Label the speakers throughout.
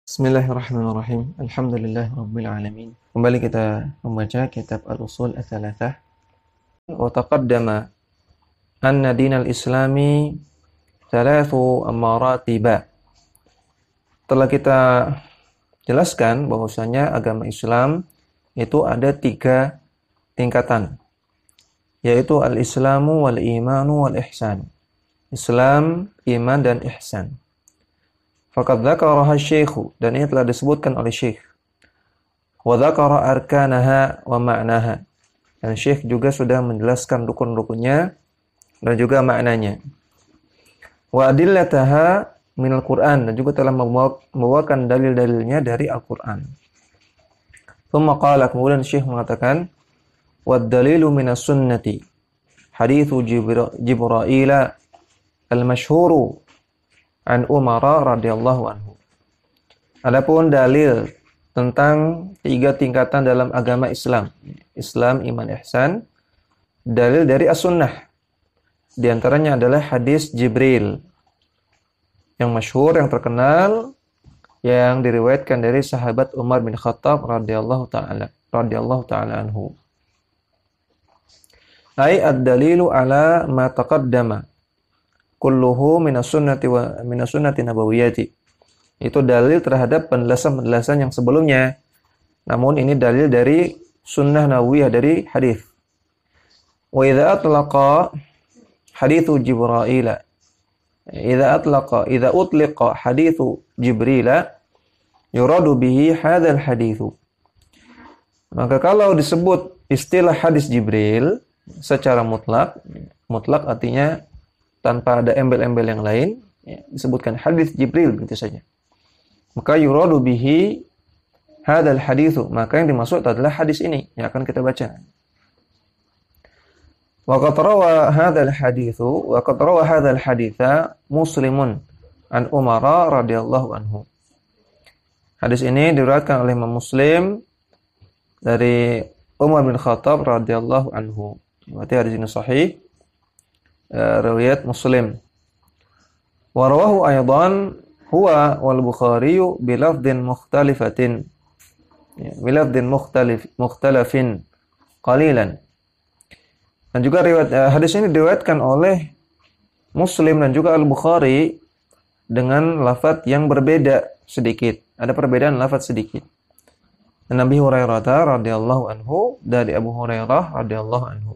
Speaker 1: Bismillahirrahmanirrahim. Alhamdulillahirabbil alamin. Kembali kita membaca kitab Al-Ushul Ats-Tsalatsah. Wa taqaddama anna dinal Islami thalathu maratiba. Telah kita jelaskan bahwasanya agama Islam itu ada 3 tingkatan, yaitu al-Islamu wal imanu wal ihsan. Islam, iman dan ihsan. Faqad dzakaraha asy-syaikh, dan ini telah disebutkan oleh syekh. Wa dzakara arkanaha wa ma'naha. Dan syekh juga sudah menjelaskan rukun-rukunnya dan juga maknanya. Wa adillataha minal Qur'an, dan juga telah membawakan dalil-dalilnya dari Al-Qur'an. Tsumma qala, kemudian syekh mengatakan, wad dalilu minas sunnati haditsu Jibril al-masyhuru an Umar radhiyallahu anhu. Adapun dalil tentang 3 tingkatan dalam agama Islam, Islam, iman, ihsan, dalil dari as-sunnah. Di antaranya adalah hadis Jibril yang masyhur, yang terkenal, yang diriwayatkan dari sahabat Umar bin Khattab radhiyallahu taala anhu. Ai ad-dalilu ala ma taqaddama kulluhu minas sunnati nabawiyyati. Itu dalil terhadap penjelasan-penjelasan yang sebelumnya. Namun ini dalil dari sunnah nabawiyah, dari hadis. Wa idza atlaqa haditsu Jibril, idza utliqa haditsu Jibril yuradu bihi hadzal haditsu. Maka kalau disebut istilah hadis Jibril secara mutlak artinya tanpa ada embel-embel yang lain, ya, disebutkan hadis Jibril begitu saja. Maka yuradu bihi hadzal haditsu, maka yang dimaksud adalah hadis ini yang akan kita baca. Wa qad rawa hadzal haditsa Muslimun an Umar radhiyallahu anhu. Hadis ini diriwayatkan oleh Imam Muslim dari Umar bin Khattab radhiyallahu anhu. Berarti hadis ini sahih, riwayat Muslim. Wa rawahu aidan huwa wal Bukhari bilafdhin mukhtalifatin. Bilafdhin mukhtalafin qalilan. Dan juga riwayat hadis ini diriwayatkan oleh Muslim dan juga Al-Bukhari dengan lafaz yang berbeda sedikit. Ada perbedaan lafaz sedikit. Dan Nabi Hurairah radhiyallahu anhu, dari Abu Hurairah radhiyallahu anhu.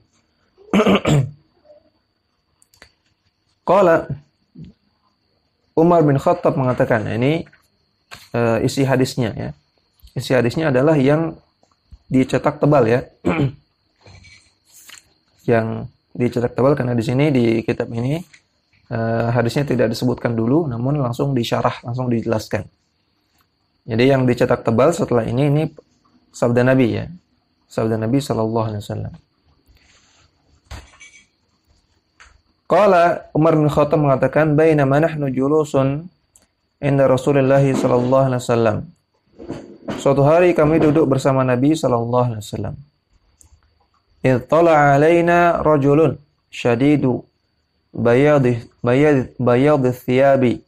Speaker 1: Qala, Umar bin Khattab mengatakan, ini isi hadisnya ya. Isi hadisnya adalah yang dicetak tebal ya. Yang dicetak tebal, karena di sini di kitab ini hadisnya tidak disebutkan dulu, namun langsung disyarah, langsung dijelaskan. Jadi yang dicetak tebal setelah ini sabda Nabi ya. Sabda Nabi sallallahu alaihi wasallam. Qala, Umar bin Khattab mengatakan, bainama nahnu julusun inda Rasulullah sallallahu alaihi wasallam. Suatu hari kami duduk bersama Nabi sallallahu alaihi wasallam. Idh tala'a alaina rajulun shadidu bayadhi thiyabi.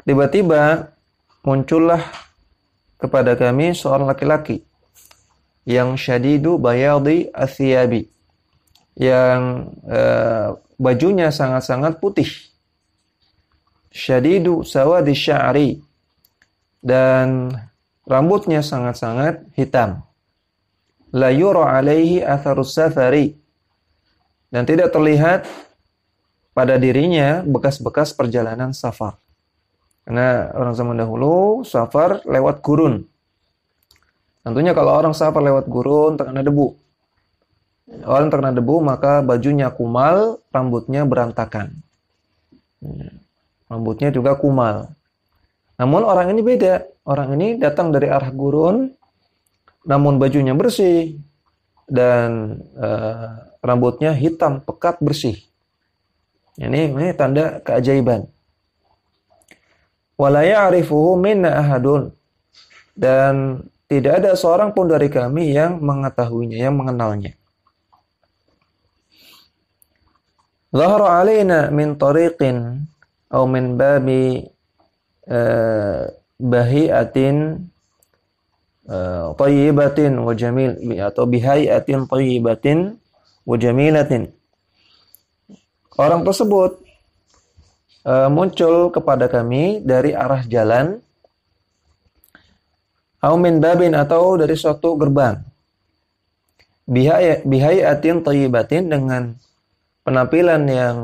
Speaker 1: Tiba-tiba muncullah kepada kami seorang laki-laki yang syadidu bayadhi thiyabi, yang bajunya sangat-sangat putih. Syadidu sawadi sya'ri, dan rambutnya sangat-sangat hitam. La yura alaihi atharus safari, dan tidak terlihat pada dirinya bekas-bekas perjalanan safar. Karena orang zaman dahulu safar lewat gurun. Tentunya kalau orang safar lewat gurun terkena debu. Orang terkena debu maka bajunya kumal, rambutnya berantakan. Rambutnya juga kumal. Namun orang ini beda. Orang ini datang dari arah gurun, namun bajunya bersih dan rambutnya hitam, pekat, bersih. Ini tanda keajaiban. Wala ya'rifuhu minna ahadun, dan tidak ada seorang pun dari kami yang mengetahuinya, yang mengenalnya. Zahara alaina min tariqin aw min babi bahiatin thayyibatin wa jamil, atau bihayatin thayyibatin wa jamilatin. Orang tersebut muncul kepada kami dari arah jalan, au min babin, atau dari suatu gerbang, bihayatin thayyibatin, dengan penampilan yang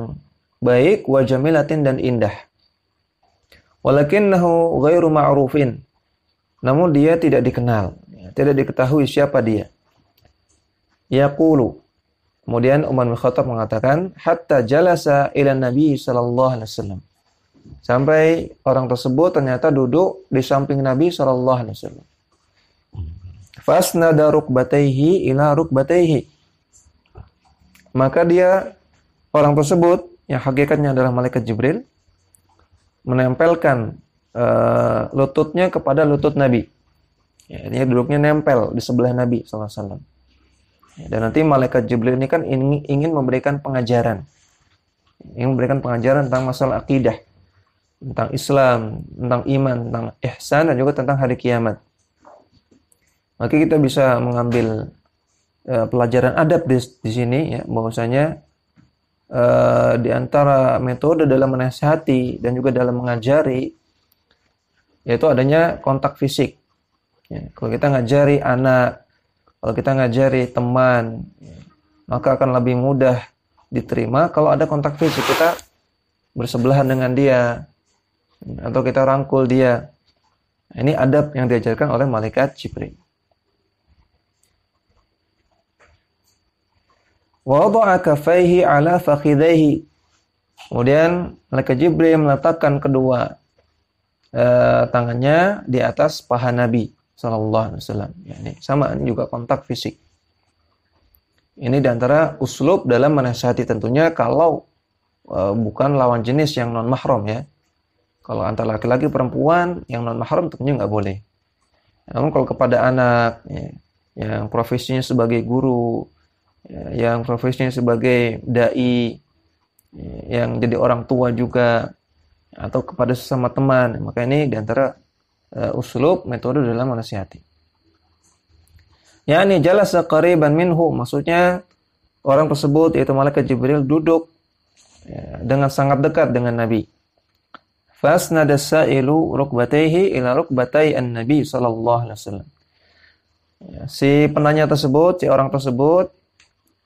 Speaker 1: baik, wa jamilatin, dan indah. Walakinnahu ghairu ma'rufin, namun dia tidak dikenal, tidak diketahui siapa dia. Yaqulu, kemudian Umar bin Khattab mengatakan, hatta jalasa ila Nabi sallallahu alaihi wasallam, sampai orang tersebut ternyata duduk di samping Nabi sallallahu alaihi wasallam. Fasnada rukbatayhi ila rukbatayhi, maka dia, orang tersebut yang hakikatnya adalah malaikat Jibril, menempelkan lututnya kepada lutut Nabi. Ya, dia duduknya nempel di sebelah Nabi SAW. Ya, dan nanti malaikat Jibril ini kan ingin memberikan pengajaran. Ingin memberikan pengajaran tentang masalah akidah, tentang Islam, tentang iman, tentang ihsan, dan juga tentang hari kiamat. Maka kita bisa mengambil pelajaran adab di sini, ya, bahwasanya di antara metode dalam menasihati dan juga dalam mengajari, yaitu adanya kontak fisik. Ya, kalau kita ngajari anak, kalau kita ngajari teman, ya, maka akan lebih mudah diterima kalau ada kontak fisik. Kita bersebelahan dengan dia, atau kita rangkul dia. Ini adab yang diajarkan oleh malaikat Jibril. Wada'a kaffaihi ala fakhidaihi, kemudian malaikat Jibril meletakkan kedua tangannya di atas paha Nabi sallallahu alaihi wasallam. Ya, ini sama, ini juga kontak fisik. Ini diantara uslub dalam menasihati, tentunya kalau bukan lawan jenis yang non mahram, ya. Kalau antara laki-laki perempuan yang non mahram tentunya nggak boleh. Namun kalau kepada anak, ya, yang profesinya sebagai guru, ya, yang profesinya sebagai dai, ya, yang jadi orang tua juga, atau kepada sesama teman, maka ini diantara uslub metode dalam menasihati. Yani jalasa qariban minhu, maksudnya orang tersebut, yaitu malaikat Jibril, duduk, ya, dengan sangat dekat dengan Nabi. Fasnada sa'ilu rukbatayhi ila rukbatay an-nabi sallallahu alaihi wasallam. Ya, si penanya tersebut, si orang tersebut,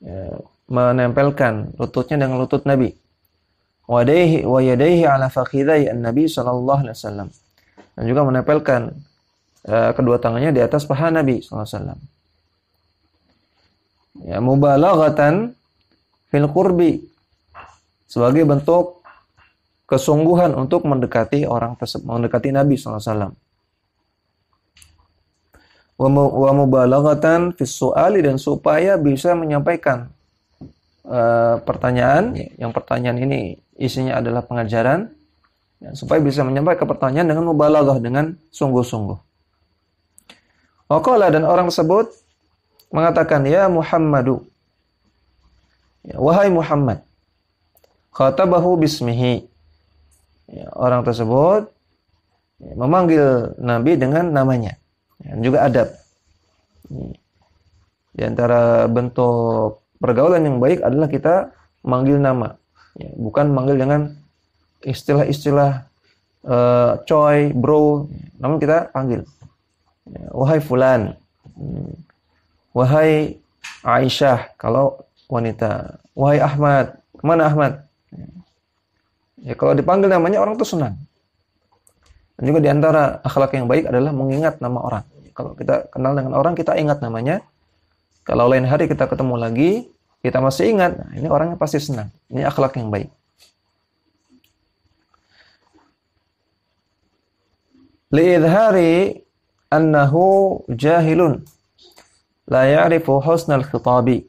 Speaker 1: ya, menempelkan lututnya dengan lutut Nabi. Wa yadayhi ala fakhidai an-nabi sallallahu alaihi wasallam. Dan juga menempelkan kedua tangannya di atas paha Nabi sallallahu alaihi wasallam. Ya, mubalaghatan fil qurbi, sebagai bentuk kesungguhan untuk mendekati orang tersebut, mendekati Nabi sallallahu alaihi wasallam. Wa mubalaghatan fis su'ali, dan supaya bisa menyampaikan pertanyaan, yang pertanyaan ini isinya adalah pengajaran, ya, supaya bisa menyampaikan pertanyaan dengan mubalaghah, dengan sungguh-sungguh. Waqala, dan orang tersebut mengatakan, ya Muhammadu, ya, wahai Muhammad. Khatabahu bismihi, ya, orang tersebut, ya, memanggil Nabi dengan namanya, ya, juga adab. Di antara bentuk pergaulan yang baik adalah kita manggil nama, ya, bukan manggil dengan istilah-istilah coy, bro, namun kita panggil, ya, wahai fulan, wahai Aisyah kalau wanita, wahai Ahmad, kemana Ahmad? Ya, kalau dipanggil namanya orang itu senang. Dan juga di antara akhlak yang baik adalah mengingat nama orang. Kalau kita kenal dengan orang, kita ingat namanya. Kalau lain hari kita ketemu lagi, kita masih ingat, nah, ini orangnya pasti senang. Ini akhlak yang baik. Li'idhari annahu jahilun la ya'rifu husnal khitabi.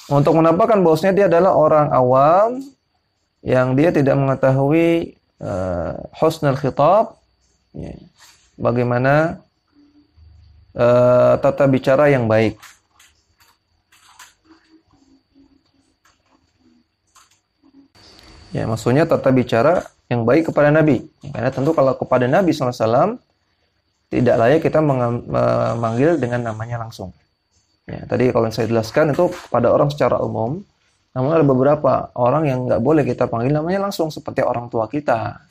Speaker 1: Untuk menampakkan bahwasanya dia adalah orang awam yang dia tidak mengetahui husnul khitab, ya, bagaimana tata bicara yang baik. Ya, maksudnya tata bicara yang baik kepada Nabi. Karena tentu kalau kepada Nabi SAW tidak layak kita memanggil dengan namanya langsung. Ya, tadi kalau saya jelaskan itu kepada orang secara umum. Namun ada beberapa orang yang nggak boleh kita panggil namanya langsung, seperti orang tua kita,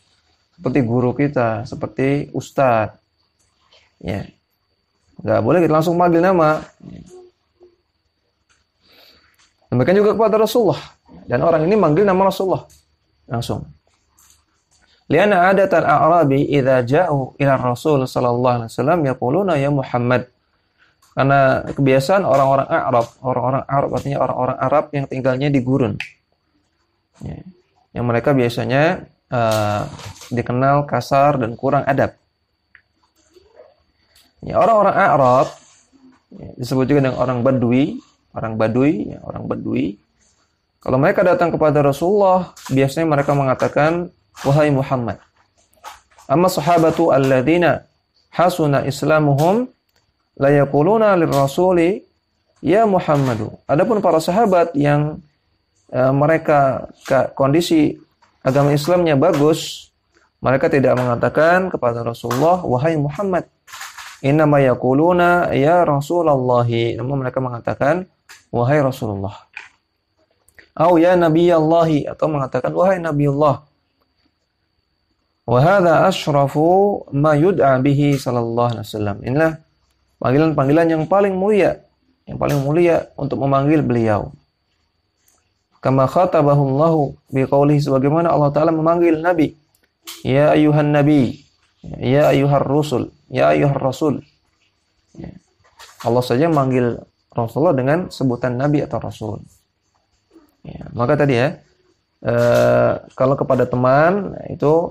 Speaker 1: seperti guru kita, seperti ustadz. Ya, nggak boleh kita langsung panggil nama. Demikian juga kepada Rasulullah. Dan orang ini manggil nama Rasulullah langsung. Lianna adatan a'rabi idza ja'u ila Rasul sallallahu alaihi wasallam yaquluna ya Muhammad. Karena kebiasaan orang-orang Arab artinya orang-orang Arab yang tinggalnya di gurun. Ya. Yang mereka biasanya dikenal kasar dan kurang adab. Ya, orang-orang Arab ya, disebut juga dengan orang Badui, ya, orang Badui. Kalau mereka datang kepada Rasulullah, biasanya mereka mengatakan, wahai Muhammad. Amma sahabatu alladzina hasuna islamuhum la yaquluna lirrasuli ya Muhammadu. Adapun para sahabat yang mereka kondisi agama Islamnya bagus, mereka tidak mengatakan kepada Rasulullah wahai Muhammad. Innama yaquluna ya Rasulullah. Namun mereka mengatakan wahai Rasulullah. Atau ya Nabiyallah, atau mengatakan wahai Nabiullah. Wa hadza asyrafu ma yud'a bihi sallallahu alaihi wasallam. Inilah panggilan-panggilan yang paling mulia untuk memanggil beliau. Kama khatabahu Allah biqaulihi, sebagaimana Allah Ta'ala memanggil Nabi, ya ayuhan nabi, ya ayuhar rusul, ya ayuhar rasul. Ya. Allah saja memanggil Rasulullah dengan sebutan nabi atau rasul. Ya, maka tadi ya, kalau kepada teman itu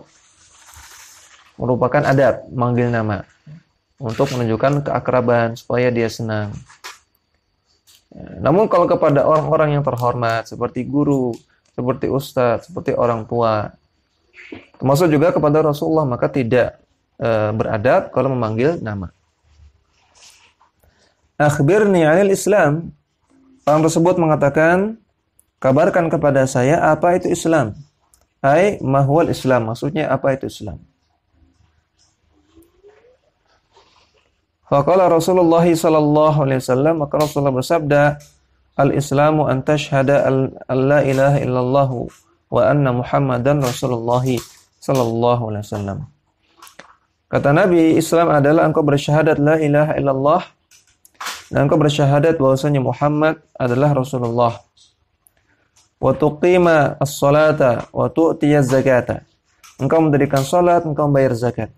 Speaker 1: merupakan adab manggil nama untuk menunjukkan keakraban supaya dia senang. Namun kalau kepada orang-orang yang terhormat seperti guru, seperti ustadz, seperti orang tua, termasuk juga kepada Rasulullah, maka tidak beradab kalau memanggil nama. Akhbirni 'anil Islam. Orang tersebut mengatakan, kabarkan kepada saya apa itu Islam. Ai ma huwal Islam, maksudnya apa itu Islam. Faqala Rasulullah sallallahu alaihi wasallam, maka Rasulullah bersabda, al-Islamu an tashhada an la ilaha illallah wa anna Muhammadan Rasulullah sallallahu alaihi wasallam. Kata Nabi, Islam adalah engkau bersyahadat la ilaha illallah dan engkau bersyahadat bahwasanya Muhammad adalah Rasulullah. Wa tuqima as-salata wa tu'tiyaz zakata. Engkau mendirikan salat, engkau membayar zakat.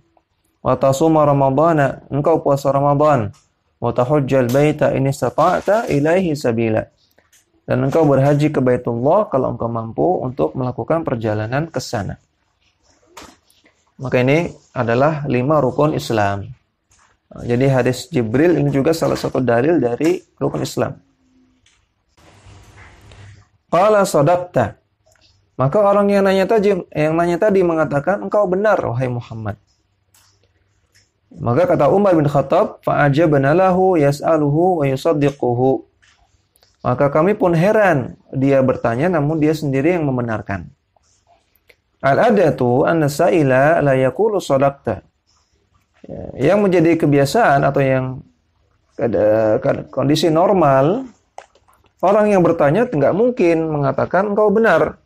Speaker 1: Wa tasuma ramadhana, engkau puasa Ramadan. Wa tahujjal baita in istata'ta ilaihi sabila. Dan engkau berhaji ke Baitullah kalau engkau mampu untuk melakukan perjalanan ke sana. Maka ini adalah 5 rukun Islam. Jadi hadis Jibril ini juga salah satu dalil dari rukun Islam. Qala sadaqta. Maka orang yang nanya tadi mengatakan engkau benar wahai Muhammad. Maka kata Umar bin Khattab, fa'ajabna lahu yas'aluhu wa yusaddiquhu. Maka kami pun heran, dia bertanya namun dia sendiri yang membenarkan. Al-adatu anna sa'ila la yaqulu sadaqta. Yang menjadi kebiasaan atau yang kondisi normal, orang yang bertanya tidak mungkin mengatakan engkau benar.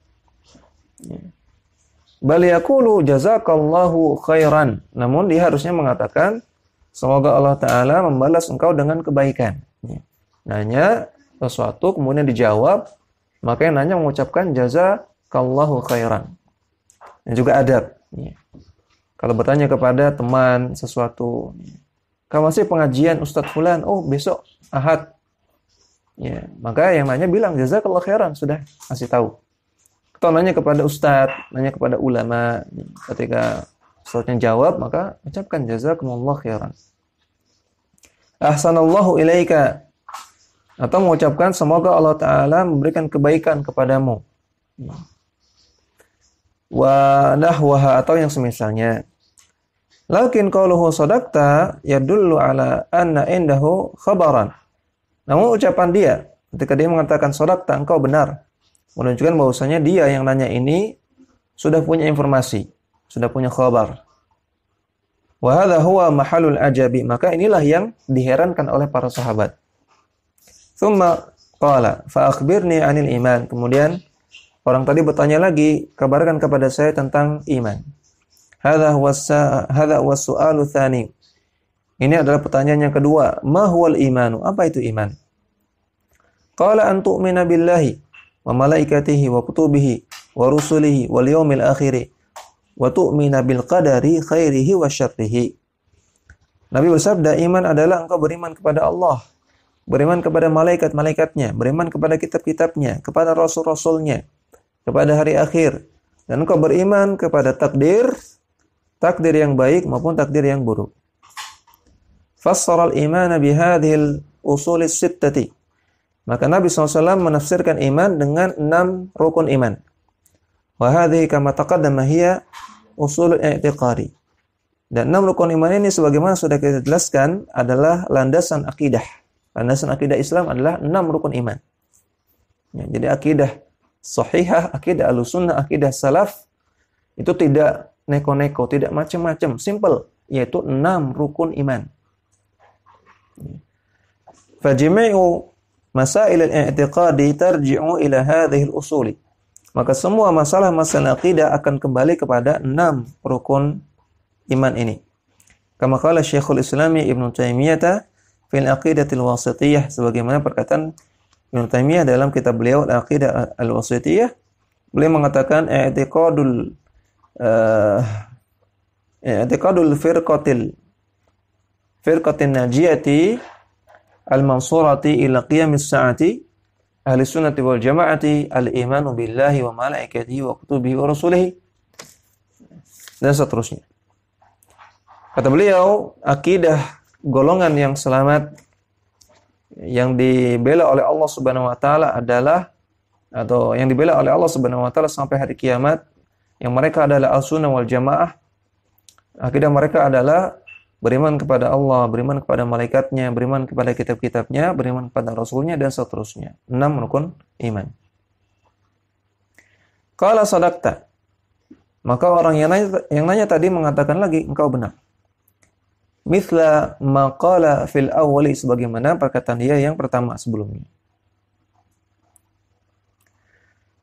Speaker 1: Bal yaqulu jazakallahu khairan. Namun dia harusnya mengatakan semoga Allah Ta'ala membalas engkau dengan kebaikan. Nanya sesuatu kemudian dijawab, maka yang nanya mengucapkan jazakallahu khairan. Dan juga adab. Kalau bertanya kepada teman sesuatu, kamu masih pengajian Ustadz Fulan, oh besok Ahad. Ya, maka yang nanya bilang jazakallahu khairan, sudah kasih tahu. Atau nanya kepada ustadz, nanya kepada ulama, ketika ustadznya jawab, maka ucapkan jazakumullahu khairan. Ahsanallahu ilaika. Atau mengucapkan semoga Allah Ta'ala memberikan kebaikan kepadamu. Wa nahwaha, atau yang semisalnya. Lakin qauluhu sadaqta yadullu ala anna indahu khabaran. Namun ucapan dia, ketika dia mengatakan sadaqta, engkau benar, menunjukkan bahwasanya dia yang nanya ini sudah punya informasi, sudah punya khabar. Wa hadha huwa mahalul ajabi, maka inilah yang diherankan oleh para sahabat. Tsumma qala fa akhbirni 'anil iman. Kemudian orang tadi bertanya lagi, kabarkan kepada saya tentang iman. Hadha huwa su'alu tsani. Ini adalah pertanyaan yang kedua, ma huwal imanu? Apa itu iman? Qala an tu'mina billahi wa malaikatihi wa kutubihi wa rusulihi wal yawmil akhir wa tu'mina bil qadari khairihi wa syarrihi. Nabi bersabda, iman adalah engkau beriman kepada Allah, beriman kepada malaikat-malaikatnya, beriman kepada kitab-kitabnya, kepada rasul-rasulnya, kepada hari akhir, dan engkau beriman kepada takdir yang baik maupun takdir yang buruk. Fassara al-iman bihadhil usul as-sittati. Maka Nabi SAW menafsirkan iman dengan 6 rukun iman. Wa hadhihi kama taqaddama hiya usulul i'tiqadi. Dan 6 rukun iman ini sebagaimana sudah kita jelaskan adalah landasan akidah. Landasan akidah Islam adalah 6 rukun iman. Ya, jadi akidah sahihah, akidah Ahlussunnah, akidah salaf itu tidak neko-neko, tidak macam-macam, simple, yaitu 6 rukun iman. Fajmi'u masail al-i'tiqadi tarji'u ila hadhihi al-usul. Maka semua masalah-masalah akidah akan kembali kepada 6 rukun iman ini. Kama qala Syekhul Islam Ibnu Taimiyah fil Aqidatil Wasithiyah, sebagaimana perkataan Ibnu Taimiyah dalam kitab beliau Al-Aqidah Al-Wasithiyah, beliau mengatakan i'tiqadul firqatin najiyati al-mansurati ila qiyamis sa'ati ahli sunnati wal jama'ati al-imanu billahi wa malaikatihi wa kutubihi wa rasulihi, dan seterusnya. Kata beliau, akidah golongan yang selamat yang dibela oleh Allah Subhanahu wa taala adalah, atau yang dibela oleh Allah Subhanahu wa taala sampai hari kiamat, yang mereka adalah al-sunnah wal jamaah. Akidah mereka adalah beriman kepada Allah, beriman kepada malaikatnya, beriman kepada kitab-kitabnya, beriman kepada rasulnya, dan seterusnya. 6 rukun iman. Qala sadaqta. Maka orang yang nanya tadi mengatakan lagi, engkau benar. Mithla ma qala fil awwali, sebagaimana perkataan dia yang pertama sebelumnya.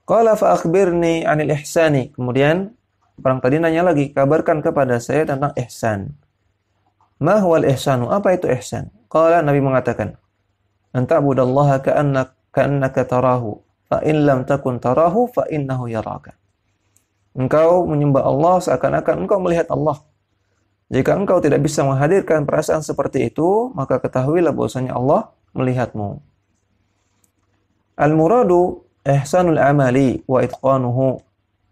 Speaker 1: Qala fa akhbirni 'anil ihsani. Kemudian orang tadi nanya lagi, kabarkan kepada saya tentang ihsan. Ma huwal ihsanu? Apa itu ihsan? Qala, Nabi mengatakan, anta'budallaha ka'annaka tarahu, fa in lam takun tarahu fa innahu yaraka. Engkau menyembah Allah seakan-akan engkau melihat Allah. Jika engkau tidak bisa menghadirkan perasaan seperti itu, maka ketahuilah bahwasanya Allah melihatmu. Al-muradu ihsanul amali wa itqanuhu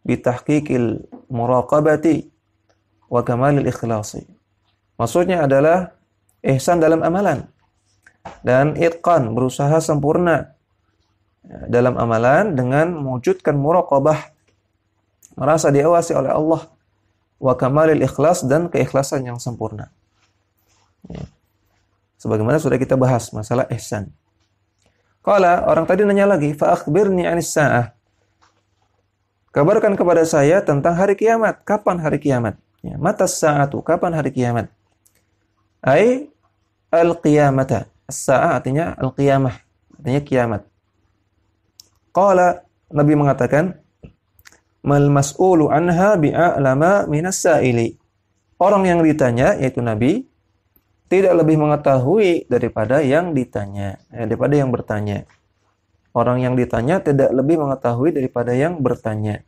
Speaker 1: bitahqiqil muraqabati wa kamalil ikhlasi. Maksudnya adalah ihsan dalam amalan dan itqan, berusaha sempurna dalam amalan dengan mewujudkan muraqabah, merasa diawasi oleh Allah, wa kamalil ikhlas, dan keikhlasan yang sempurna. Ya. Sebagaimana sudah kita bahas masalah ihsan. Qala, orang tadi nanya lagi, fa akhbirni 'anis sa'ah. Kabarkan kepada saya tentang hari kiamat. Kapan hari kiamat? Ya, matas sa'atu, kapan hari kiamat? Ai al-qiyamata. As-sa'ah artinya al-qiyamah, artinya kiamat. Qala, Nabi mengatakan, mal mas'ulu anha bi'a'lama minas sa'ili. Orang yang ditanya, yaitu Nabi, tidak lebih mengetahui daripada yang ditanya, daripada yang bertanya. Orang yang ditanya tidak lebih mengetahui daripada yang bertanya.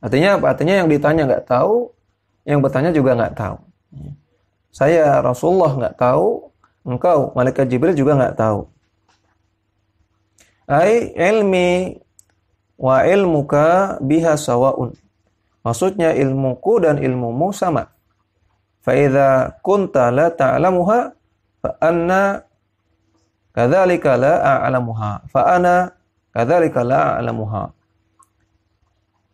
Speaker 1: Artinya apa? Artinya yang ditanya nggak tahu, yang bertanya juga nggak tahu. Saya Rasulullah nggak tahu, engkau malaikat Jibril juga nggak tahu. Ai ilmi wa ilmuka biha sawaun. Maksudnya ilmuku dan ilmumu sama. Fa idza kunta la ta'lamuha fa anna kadzalika la a'lamuha. Fa ana kadzalika la a'lamuha.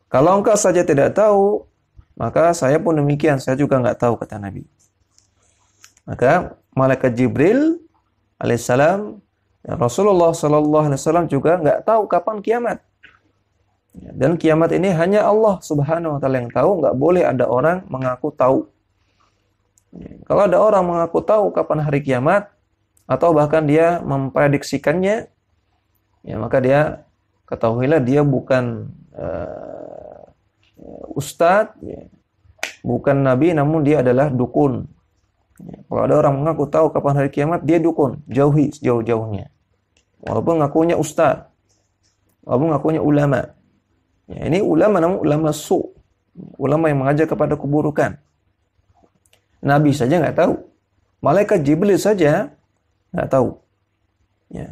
Speaker 1: Kalau engkau saja tidak tahu, maka saya pun demikian, saya juga nggak tahu, kata Nabi. Maka malaikat Jibril alaihissalam Rasulullah Sallallahu Alaihi Wasallam juga nggak tahu kapan kiamat. Dan kiamat ini hanya Allah Subhanahu Wa Taala yang tahu. Nggak boleh ada orang mengaku tahu. Kalau ada orang mengaku tahu kapan hari kiamat, atau bahkan dia memprediksikannya, ya maka dia ketahuilah dia bukan ustadz, ya, bukan nabi, namun dia adalah dukun. Ya, kalau ada orang mengaku tahu kapan hari kiamat, dia dukun, jauhi sejauh-jauhnya. Walaupun ngakunya ustadz, walaupun ngakunya ulama. Ya, ini ulama namun ulama ulama yang mengajak kepada keburukan. Nabi saja nggak tahu, malaikat Jibril saja nggak tahu. Ya.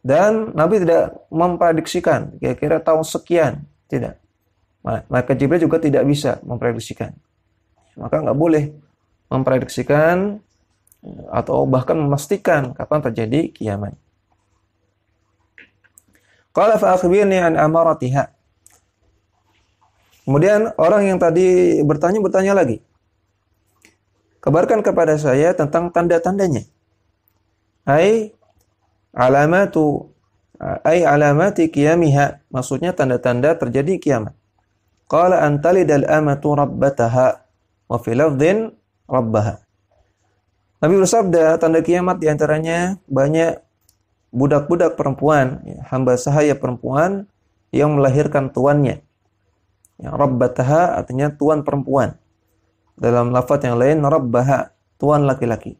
Speaker 1: Dan Nabi tidak memprediksikan kira-kira tahun sekian, tidak. Malaikat Jibril juga tidak bisa memprediksikan. Maka nggak boleh memprediksikan atau bahkan memastikan kapan terjadi kiamat. Qala fa akhbirni an amaratiha. Kemudian orang yang tadi bertanya lagi. Kabarkan kepada saya tentang tanda-tandanya. Ai alamati qiyamiha, maksudnya tanda-tanda terjadi kiamat. Qala antalidal amatu rabbataha wa fi lafdhin rabbaha. Nabi bersabda, tanda kiamat diantaranya banyak budak-budak perempuan, hamba sahaya perempuan yang melahirkan tuannya. Ya, rabbataha artinya tuan perempuan. Dalam lafaz yang lain rabbaha, tuan laki-laki.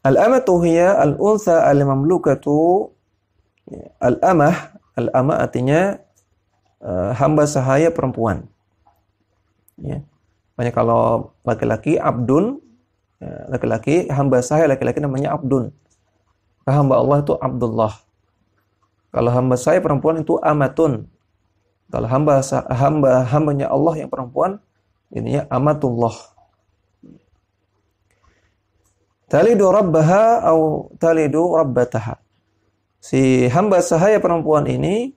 Speaker 1: Al-amatu hiya al-untha al-mamlukatu. Al-amah artinya hamba sahaya perempuan. Ya. Makanya kalau laki-laki abdun, laki-laki hamba sahaya laki-laki namanya abdun. Hamba Allah itu Abdullah. Kalau hamba sahaya perempuan itu amatun. Kalau hambanya Allah yang perempuan ini ya amatullah. Talidu rabbaha atau talidu rabbataha. Si hamba sahaya perempuan ini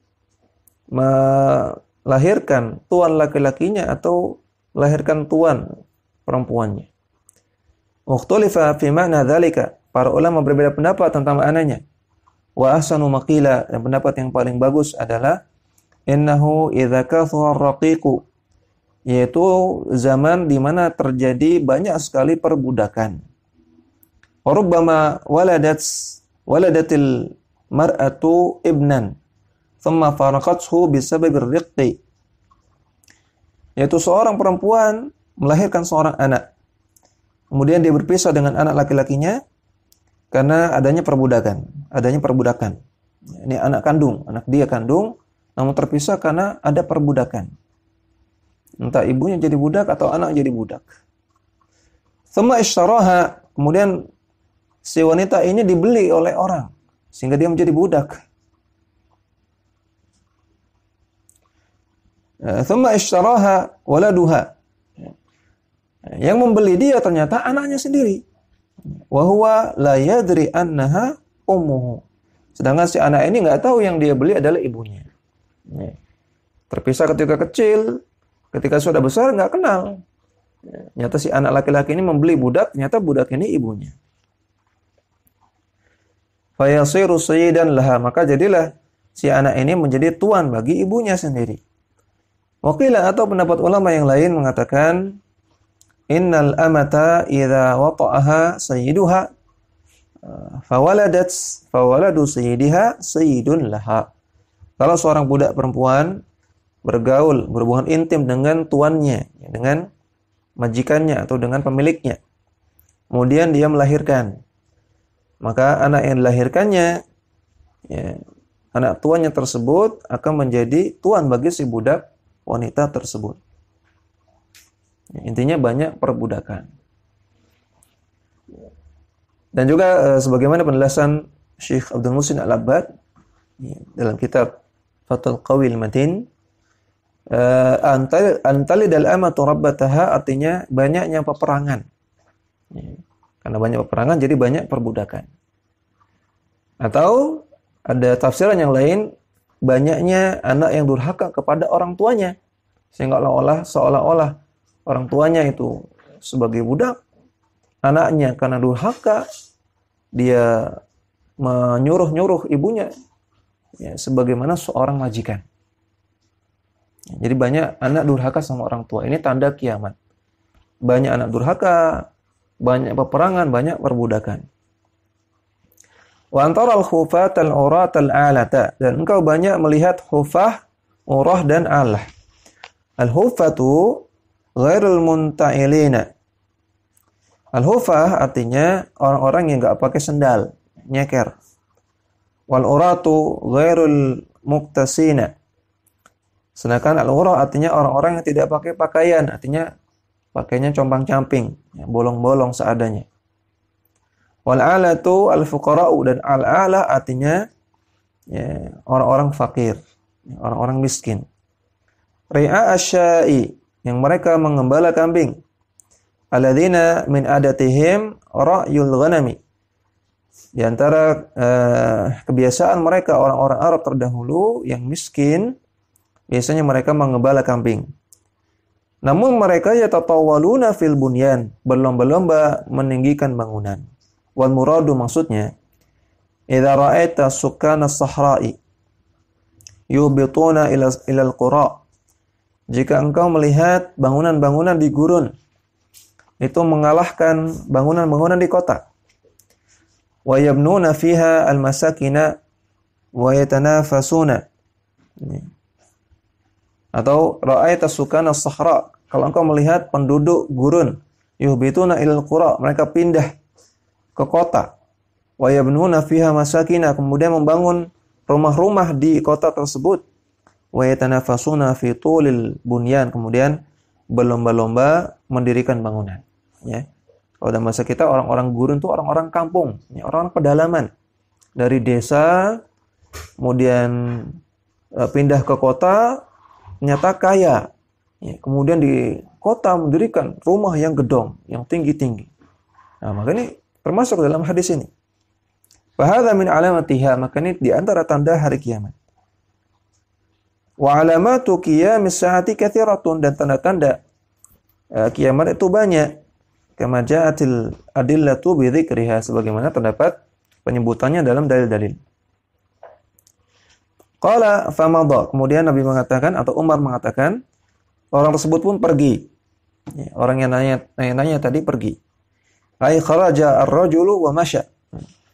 Speaker 1: melahirkan tuan laki-lakinya atau melahirkan tuan perempuannya. Ukhtulifa fi makna dzalika. Para ulama berbeda pendapat tentang maknanya. Wa ahsanu maqila, dan pendapat yang paling bagus adalah innahu idza kathura ar-raqiqu, yaitu zaman di mana terjadi banyak sekali perbudakan. Rubbama waladatil mar'atu ibnan thumma faraqathu bisababir riqqi, yaitu seorang perempuan melahirkan seorang anak, kemudian dia berpisah dengan anak laki-lakinya karena adanya perbudakan. Ini anak dia kandung, namun terpisah karena ada perbudakan. Entah ibunya jadi budak atau anak jadi budak. Thumma ishtaraha, kemudian si wanita ini dibeli oleh orang sehingga dia menjadi budak. Thumma ishtaraha waladuha. Yang membeli dia ternyata anaknya sendiri. Wa huwa la yadri annaha ummuhu. Sedangkan si anak ini enggak tahu yang dia beli adalah ibunya. Terpisah ketika kecil, ketika sudah besar enggak kenal. Nyata si anak laki-laki ini membeli budak, ternyata budak ini ibunya. Fayasiru sayyidan laha, maka jadilah si anak ini menjadi tuan bagi ibunya sendiri. Waqilah, atau pendapat ulama yang lain mengatakan innal amata idza wata'aha sayyiduha fawaladu sayyidiha sayyidun laha. Kalau seorang budak perempuan berhubungan intim dengan tuannya, dengan majikannya atau dengan pemiliknya, kemudian dia melahirkan, maka anak yang dilahirkannya, anak tuannya tersebut akan menjadi tuan bagi si budak wanita tersebut. Intinya banyak perbudakan. Dan juga sebagaimana penjelasan Syekh Abdul Muhsin Al-Abbad dalam kitab Fathul Qawil Matin, antalidal amatu rabbataha artinya banyaknya peperangan. Karena banyak peperangan jadi banyak perbudakan. Atau ada tafsiran yang lain, banyaknya anak yang durhaka kepada orang tuanya sehingga seolah-olah orang tuanya itu sebagai budak, anaknya karena durhaka dia menyuruh-nyuruh ibunya ya, sebagaimana seorang majikan. Jadi banyak anak durhaka sama orang tua. Ini tanda kiamat. Banyak anak durhaka, banyak peperangan, banyak perbudakan. Wa antara al-khufat al-urat al-alata, dan engkau banyak melihat khufah, urah dan alah. Al-khufatu ghairul munta'ilina. Al-khufah artinya orang-orang yang enggak pakai sendal, nyeker. Wal uratu ghairul muktasina. Sedangkan al-urah artinya orang-orang yang tidak pakai pakaian, artinya pakainya compang-camping, ya, bolong-bolong seadanya. Wal alatu al-fuqara'u, dan al-ala artinya ya, orang-orang fakir, ya, orang-orang miskin. Ri'a asya'i, yang mereka mengembala kambing. Alladzina min adatihim ra'yul ghanami. Di antara kebiasaan mereka orang-orang Arab terdahulu yang miskin, biasanya mereka mengembala kambing. Namun mereka yatatawaluna fil bunyan, berlomba-lomba meninggikan bangunan. Wal muradu, maksudnya, idza ra'aita sukkana as-sahra'i yubituna ila al-qura. Jika engkau melihat bangunan-bangunan di gurun itu mengalahkan bangunan-bangunan di kota. Wa yabnuna fiha al-masakina wa yatanafasuna. Atau ra'aita sukana as-sahra, kalau engkau melihat penduduk gurun, yuhbituna ilal qura, mereka pindah ke kota. Wa yabnuna fiha masakina, kemudian membangun rumah-rumah di kota tersebut. Wa yatanafasuna fi tulil bunyan, kemudian berlomba-lomba mendirikan bangunan, ya. Kalau dalam bahasa kita orang-orang gurun itu orang-orang kampung, ya, orang-orang pedalaman dari desa kemudian pindah ke kota, ternyata kaya. Ya, kemudian di kota mendirikan rumah yang gedong, yang tinggi-tinggi. Nah, maka ini termasuk dalam hadis ini. Fahadha min alamatiha, maka ini di antara tanda hari kiamat. Wa alamatu qiyamis saati katsiratun, dan tanda-tanda kiamat itu banyak. Kama ja'atil adillatu bi dzikriha, sebagaimana terdapat penyebutannya dalam dalil-dalil. Qala famadha, kemudian Nabi mengatakan atau Umar mengatakan, orang tersebut pun pergi. Ya, orang yang nanya tadi pergi. Ai kharaja ar-rajulu wa masya.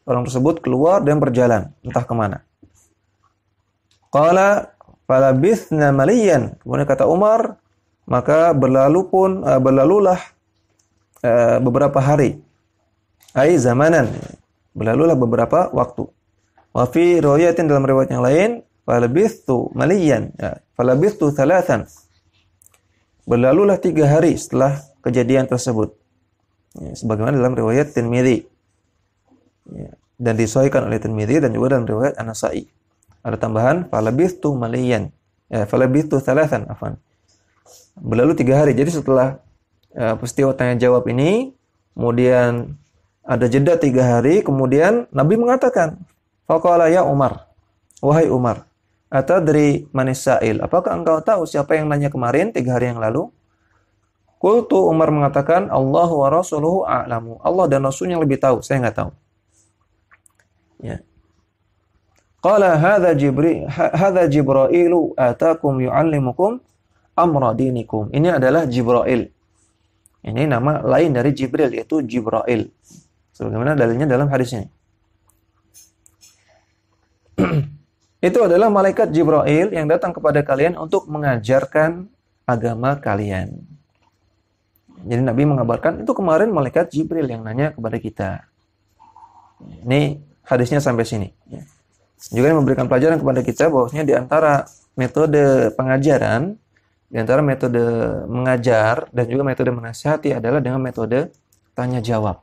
Speaker 1: Orang tersut keluar dan berjalan entah kemana. Qala falabithna maliyan. Kemudian kata Umar, maka berlalulah beberapa hari. Ai zamanan. Berlalulah beberapa waktu. Wa fi riwayatin, dalam riwayat yang lain, falabithtu maliyan, ya, falabithtu thalathan. Berlalulah 3 hari setelah kejadian tersebut. Ya, sebagaimana dalam riwayat Tirmidzi. Ya, dan disahihkan oleh Tirmidzi dan juga dalam riwayat An-Nasa'i. Ada tambahan falabithtu maliyan. Ya, falabithtu thalathan, afwan. Berlalu 3 hari. Jadi setelah peristiwa tanya jawab ini, kemudian ada jeda 3 hari, kemudian Nabi mengatakan, faqala ya Umar, wahai Umar, atadri manis sa'il, apakah engkau tahu siapa yang nanya kemarin 3 hari yang lalu? Qultu, Umar mengatakan, Allahu wa rasuluhu a'lamu, Allah dan Rasulnya lebih tahu, saya enggak tahu. Ya. Qala hadza Jibrailu atakum yu'allimukum amra dinikum. Ini adalah Jibril. Ini nama lain dari Jibril, yaitu Jibril. Sebagaimana dalilnya dalam hadis ini. Itu adalah malaikat Jibril yang datang kepada kalian untuk mengajarkan agama kalian. Jadi Nabi mengabarkan, itu kemarin malaikat Jibril yang nanya kepada kita. Ini hadisnya sampai sini. Juga memberikan pelajaran kepada kita bahwasanya di antara metode pengajaran, di antara metode mengajar dan juga metode menasihati adalah dengan metode tanya jawab.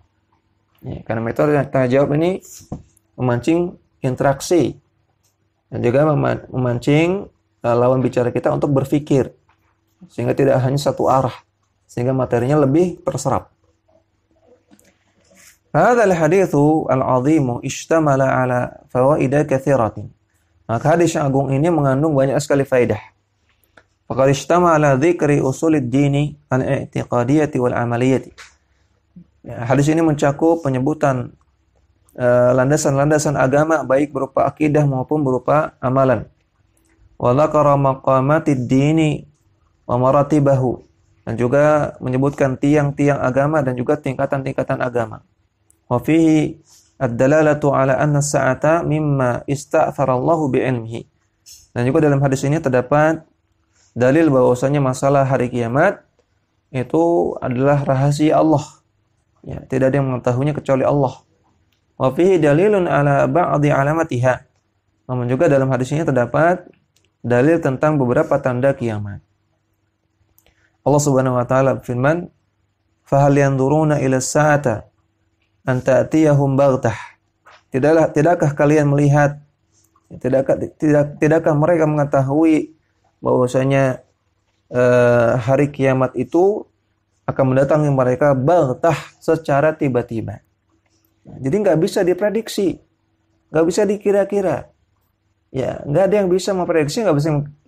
Speaker 1: Ya, karena metode tanya jawab ini memancing interaksi dan juga memancing lawan bicara kita untuk berpikir sehingga tidak hanya satu arah, sehingga materinya lebih terserap. Hadzal haditsu al-'azimu ishtamala 'ala fawaida katsiratin. Maka hadis yang agung ini mengandung banyak sekali faedah. Faqad ishtamala 'ala dzikri usulid dini al-i'tiqadiyyati wal 'amaliyyati. Ya, hadis ini mencakup penyebutan landasan-landasan agama baik berupa akidah maupun berupa amalan. Wa dzakara maqamatid dini wa maratibahu, dan juga menyebutkan tiang-tiang agama dan juga tingkatan-tingkatan agama. Wa fihi ad-dalalatu ala anna as-sa'ata mimma ista'thara Allahu bi'ilmihi. Dan juga dalam hadis ini terdapat dalil bahwasanya masalah hari kiamat itu adalah rahasia Allah. Ya, tidak ada yang mengetahuinya kecuali Allah. Wa fihi dalilun ala ba'dhi alamatiha. Namun juga dalam hadis ini terdapat dalil tentang beberapa tanda kiamat. Allah Subhanahu wa taala berfirman, "Fahal yanzuruna ila as-sa'ata an ta'tiyahum baghtah." Tidakkah kalian melihat, tidakkah mereka mengetahui bahwasanya hari kiamat itu akan mendatangi mereka baghtah, secara tiba-tiba. Jadi nggak bisa diprediksi, nggak bisa dikira-kira. Ya, nggak ada yang bisa memprediksi, nggak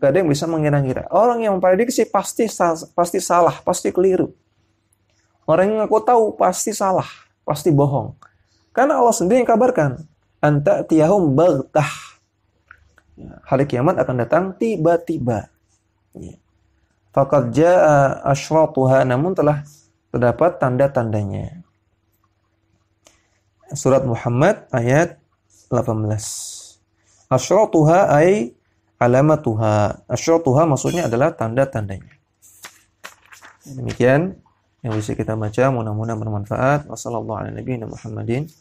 Speaker 1: ada yang bisa mengira-ngira. Orang yang memprediksi pasti salah, pasti keliru. Orang yang aku tahu pasti salah, pasti bohong. Karena Allah sendiri yang kabarkan, anta tiyahum baghtah. Hari kiamat akan datang tiba-tiba. Ya. Faqad jaa asyratuha, namun telah terdapat tanda-tandanya. Surat Muhammad ayat 18. Asyratuha ay alamatuha. Asyratuha maksudnya adalah tanda-tandanya. Demikian yang bisa kita baca, mudah-mudahan bermanfaat. Wassallallahu ala nabiyina Muhammadin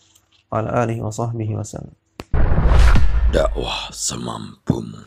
Speaker 1: wa ala alihi wa sahbihi wasallam.
Speaker 2: Dakwah semampumu.